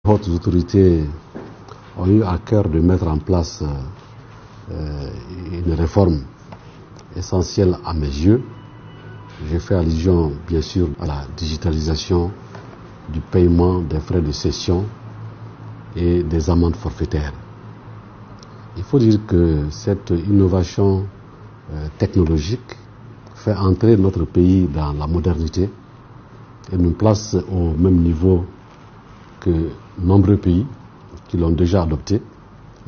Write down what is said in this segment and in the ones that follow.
Les hautes autorités ont eu à cœur de mettre en place une réforme essentielle à mes yeux. J'ai fait allusion, bien sûr, à la digitalisation du paiement des frais de cession et des amendes forfaitaires. Il faut dire que cette innovation technologique fait entrer notre pays dans la modernité et nous place au même niveau que nombreux pays qui l'ont déjà adopté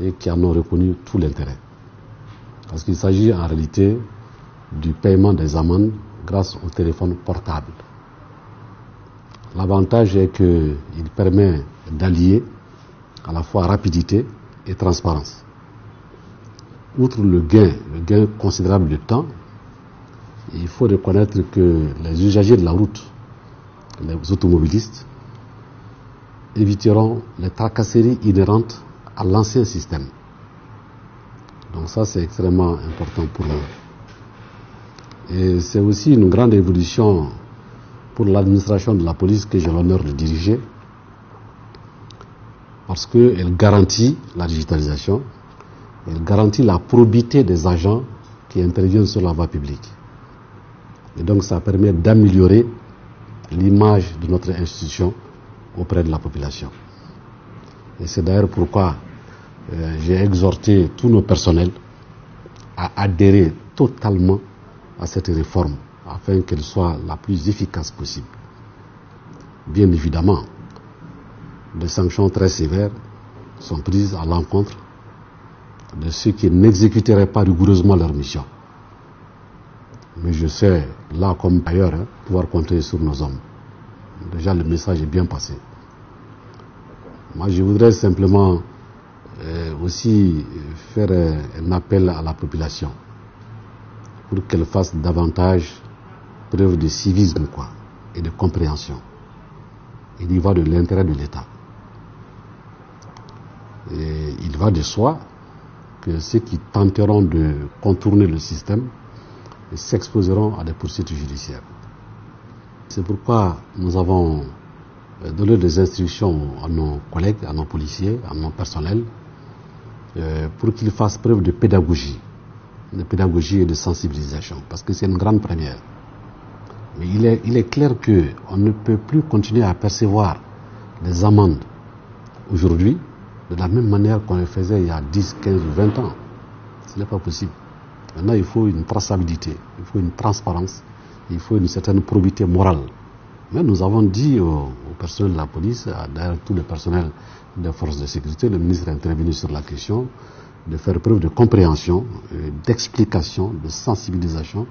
et qui en ont reconnu tout l'intérêt. Parce qu'il s'agit en réalité du paiement des amendes grâce au téléphone portable. L'avantage est qu'il permet d'allier à la fois rapidité et transparence. Outre le gain considérable de temps, il faut reconnaître que les usagers de la route, les automobilistes, éviteront les tracasseries inhérentes à l'ancien système. Donc ça, c'est extrêmement important pour nous. Et c'est aussi une grande évolution pour l'administration de la police que j'ai l'honneur de diriger, parce qu'elle garantit la digitalisation, elle garantit la probité des agents qui interviennent sur la voie publique. Et donc ça permet d'améliorer l'image de notre institution auprès de la population. Et c'est d'ailleurs pourquoi j'ai exhorté tous nos personnels à adhérer totalement à cette réforme afin qu'elle soit la plus efficace possible. Bien évidemment, des sanctions très sévères sont prises à l'encontre de ceux qui n'exécuteraient pas rigoureusement leur mission. Mais je sais, là comme ailleurs, pouvoir compter sur nos hommes. Déjà, le message est bien passé. Moi, je voudrais simplement aussi faire un appel à la population pour qu'elle fasse davantage preuve de civisme et de compréhension. Il y va de l'intérêt de l'État. Et il va de soi que ceux qui tenteront de contourner le système s'exposeront à des poursuites judiciaires. C'est pourquoi nous avons donné des instructions à nos collègues, à nos policiers, à nos personnels, pour qu'ils fassent preuve de pédagogie et de sensibilisation, parce que c'est une grande première. Mais il est clair qu'on ne peut plus continuer à percevoir des amendes aujourd'hui de la même manière qu'on le faisait il y a 10, 15 ou 20 ans. Ce n'est pas possible. Maintenant, il faut une traçabilité, il faut une transparence, il faut une certaine probité morale. Mais nous avons dit au personnel de la police, d'ailleurs tout le personnel des forces de sécurité, le ministre est intervenu sur la question, de faire preuve de compréhension, d'explication, de sensibilisation